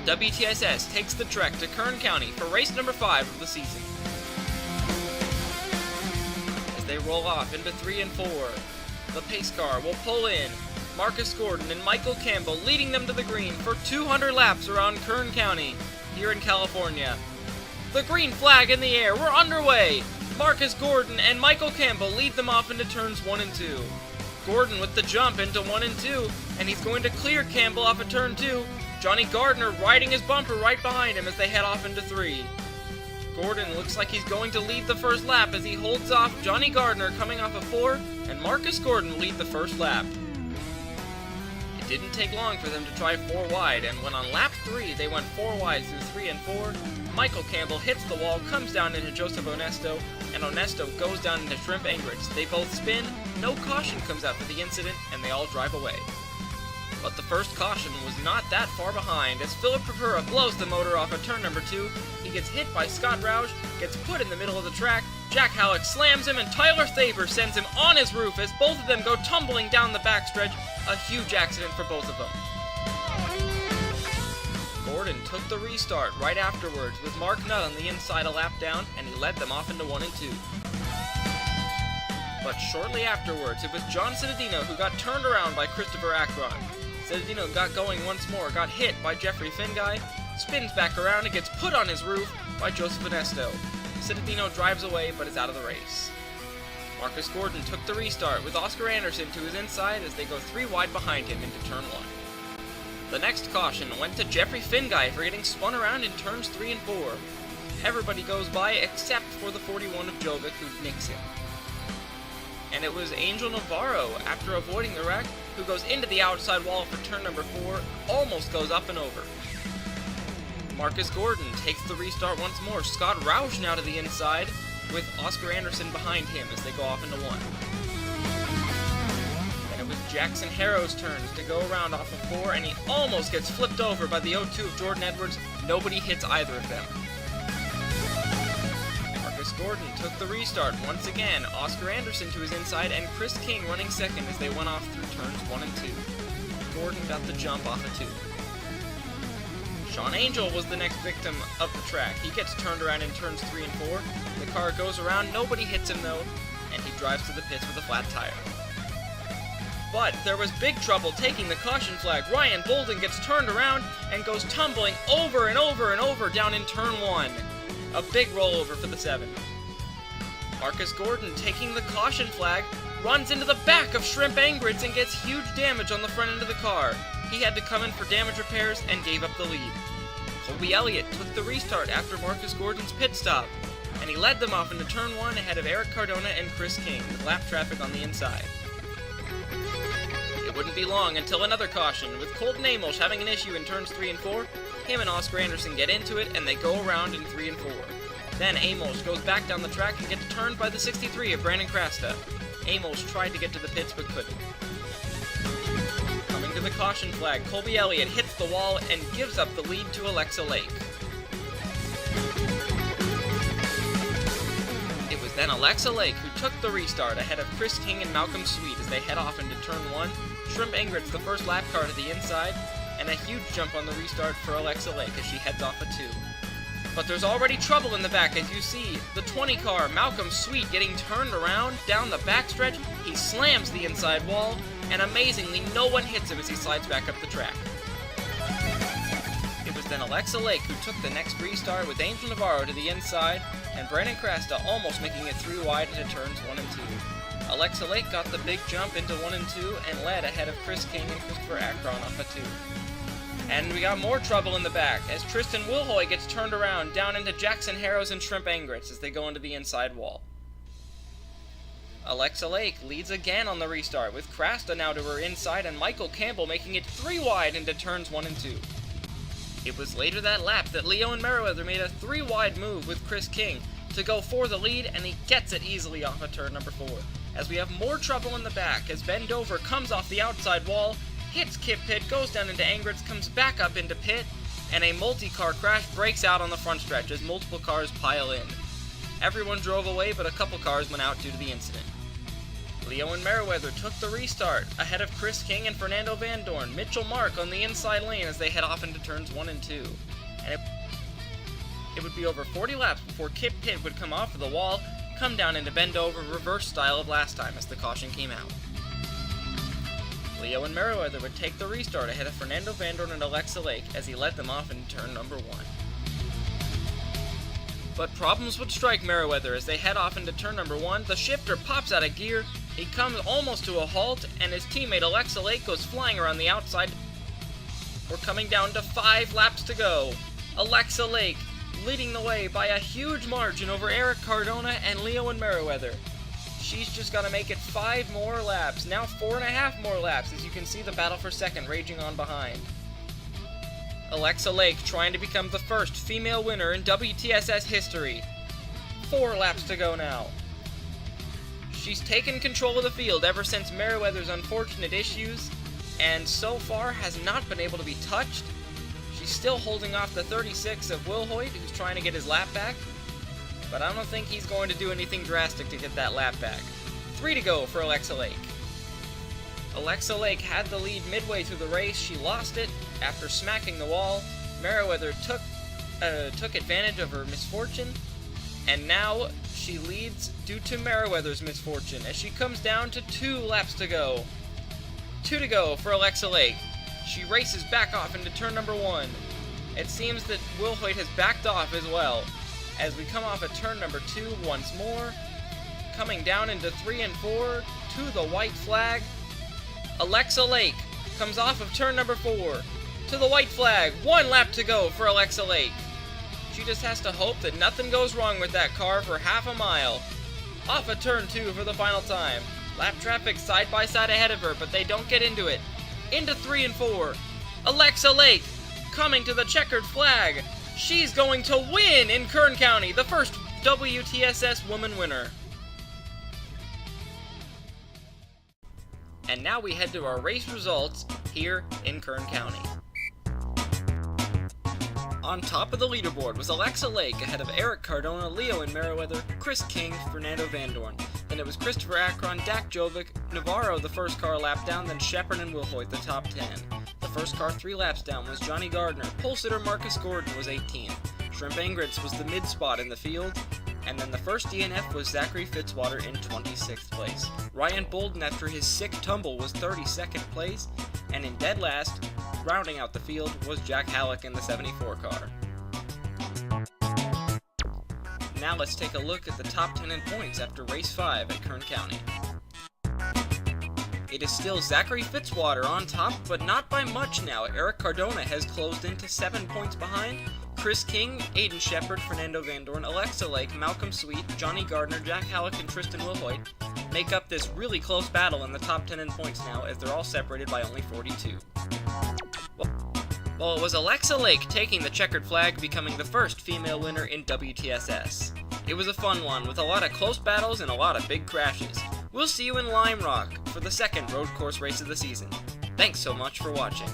the WTSS takes the trek to Kern County for race number 5 of the season. As they roll off into 3 and 4, the pace car will pull in, Marcus Gordon and Michael Campbell leading them to the green for 200 laps around Kern County, here in California. The green flag in the air, we're underway! Marcus Gordon and Michael Campbell lead them off into turns 1 and 2. Gordon with the jump into 1 and 2, and he's going to clear Campbell off of turn 2. Johnny Gardner riding his bumper right behind him as they head off into 3. Gordon looks like he's going to lead the first lap as he holds off Johnny Gardner coming off of 4, and Marcus Gordon lead the first lap. It didn't take long for them to try 4 wide, and when on lap 3 they went 4 wide through 3 and 4, Michael Campbell hits the wall, comes down into Joseph Onesto, and Onesto goes down into Shrimp Anchorage. They both spin, no caution comes out for the incident, and they all drive away. But the first caution was not that far behind, as Philip Purpura blows the motor off of turn number 2, he gets hit by Scott Roush, gets put in the middle of the track, Jack Halleck slams him, and Tyler Thaber sends him on his roof as both of them go tumbling down the backstretch, a huge accident for both of them. Gordon took the restart right afterwards with Mark Nutt on the inside a lap down, and he led them off into 1 and 2. But shortly afterwards, it was John Cittadino who got turned around by Christopher Akron. Cittadino got going once more, got hit by Jeffrey Finguy, spins back around and gets put on his roof by Joseph Onesto. Cittadino drives away but is out of the race. Marcus Gordon took the restart with Oscar Anderson to his inside as they go 3 wide behind him into turn 1. The next caution went to Jeffrey Finguy for getting spun around in turns 3 and 4. Everybody goes by except for the 41 of Jovic who nicks him. And it was Angel Navarro, after avoiding the wreck, who goes into the outside wall for turn number 4, almost goes up and over. Marcus Gordon takes the restart once more. Scott Roush now to the inside, with Oscar Anderson behind him as they go off into 1. Then it was Jackson Harrow's turns to go around off of 4, and he almost gets flipped over by the 0-2 of Jordan Edwards. Nobody hits either of them. Marcus Gordon took the restart once again. Oscar Anderson to his inside, and Chris King running second as they went off through turns 1 and 2. Gordon got the jump off of 2. Sean Angel was the next victim of the track. He gets turned around in turns 3 and 4. The car goes around, nobody hits him though, and he drives to the pits with a flat tire. But there was big trouble taking the caution flag. Ryan Bolden gets turned around and goes tumbling over and over and over down in turn 1. A big rollover for the 7. Marcus Gordon taking the caution flag, runs into the back of Shrimp Anchorage and gets huge damage on the front end of the car. He had to come in for damage repairs and gave up the lead. Colby Elliott took the restart after Marcus Gordon's pit stop, and he led them off into turn 1 ahead of Eric Cardona and Chris King, with lap traffic on the inside. It wouldn't be long until another caution, with Colton Amos having an issue in turns 3 and 4. Him and Oscar Anderson get into it, and they go around in 3 and 4. Then Amos goes back down the track and gets turned by the 63 of Brandon Krasta. Amos tried to get to the pits but couldn't. Coming to the caution flag, Colby Elliott hits the wall and gives up the lead to Alexa Lake. It was then Alexa Lake who took the restart ahead of Chris King and Malcolm Sweet as they head off into turn 1. Shrimp Anchorage the first lap car to the inside, and a huge jump on the restart for Alexa Lake as she heads off a 2. But there's already trouble in the back as you see the 20 car, Malcolm Sweet, getting turned around down the backstretch. He slams the inside wall, and amazingly no one hits him as he slides back up the track. It was then Alexa Lake who took the next restart with Angel Navarro to the inside, and Brandon Krasta almost making it 3 wide into turns 1 and 2. Alexa Lake got the big jump into 1 and 2 and led ahead of Chris King and Christopher Akron off a 2. And we got more trouble in the back as Tristan Wilhoy gets turned around down into Jackson Harrow's and Shrimp Anchorage as they go into the inside wall. Alexa Lake leads again on the restart with Krasta now to her inside and Michael Campbell making it 3 wide into turns 1 and 2. It was later that lap that Leon Merriweather made a 3 wide move with Chris King to go for the lead, and he gets it easily off of turn number 4. As we have more trouble in the back as Ben Dover comes off the outside wall, hits Kip Pit, goes down into Anchorage, comes back up into pit, and a multi-car crash breaks out on the front stretch as multiple cars pile in. Everyone drove away, but a couple cars went out due to the incident. Leo and Meriwether took the restart, ahead of Chris King and Fernando Van Dorn. Mitchell Mark on the inside lane as they head off into turns 1 and 2. And it would be over 40 laps before Kip Pitt would come off of the wall, come down into bend over reverse style of last time as the caution came out. Leo and Meriwether would take the restart ahead of Fernando Van Dorn and Alexa Lake as he led them off into turn number 1. But problems would strike Meriwether as they head off into turn number 1. The shifter pops out of gear, he comes almost to a halt, and his teammate Alexa Lake goes flying around the outside. We're coming down to 5 laps to go. Alexa Lake leading the way by a huge margin over Eric Cardona and Leo and Meriwether. She's just got to make it 5 more laps, now 4.5 more laps, as you can see the battle for second raging on behind. Alexa Lake trying to become the first female winner in WTSS history. 4 laps to go now. She's taken control of the field ever since Meriwether's unfortunate issues, and so far has not been able to be touched. She's still holding off the 36 of Will Hoyt, who's trying to get his lap back, but I don't think he's going to do anything drastic to get that lap back. 3 to go for Alexa Lake. Alexa Lake had the lead midway through the race. She lost it after smacking the wall. Meriwether took advantage of her misfortune, and now she leads due to Meriwether's misfortune as she comes down to 2 laps to go. 2 to go for Alexa Lake. She races back off into turn number 1. It seems that Will Hoyt has backed off as well as we come off at turn number 2 once more. Coming down into 3 and 4 to the white flag. Alexa Lake comes off of turn number 4 to the white flag. 1 lap to go for Alexa Lake. She just has to hope that nothing goes wrong with that car for half a mile. Off of turn 2 for the final time. Lap traffic side by side ahead of her, but they don't get into it. Into 3 and 4. Alexa Lake coming to the checkered flag. She's going to win in Kern County, the first WTSS woman winner. And now we head to our race results here in Kern County. On top of the leaderboard was Alexa Lake ahead of Eric Cardona, Leo and Meriwether, Chris King, Fernando Van Dorn. Then it was Christopher Akron, Dak Jovic, Navarro the first car lap down, then Shepard and Will Hoyt the top 10. The first car 3 laps down was Johnny Gardner. Pole sitter Marcus Gordon was 18th. Shrimp Ingritz was the mid spot in the field. And then the first DNF was Zachary Fitzwater in 26th place. Ryan Bolden, after his sick tumble, was 32nd place. And in dead last, rounding out the field, was Jack Halleck in the 74 car. Now let's take a look at the top 10 in points after race 5 at Kern County. It is still Zachary Fitzwater on top, but not by much now. Eric Cardona has closed in to 7 points behind. Chris King, Aiden Shepard, Fernando Van Dorn, Alexa Lake, Malcolm Sweet, Johnny Gardner, Jack Halleck, and Tristan Will Hoyt make up this really close battle in the top 10 in points now, as they're all separated by only 42. Well, it was Alexa Lake taking the checkered flag, becoming the first female winner in WTSS. It was a fun one, with a lot of close battles and a lot of big crashes. We'll see you in Lime Rock for the second road course race of the season. Thanks so much for watching.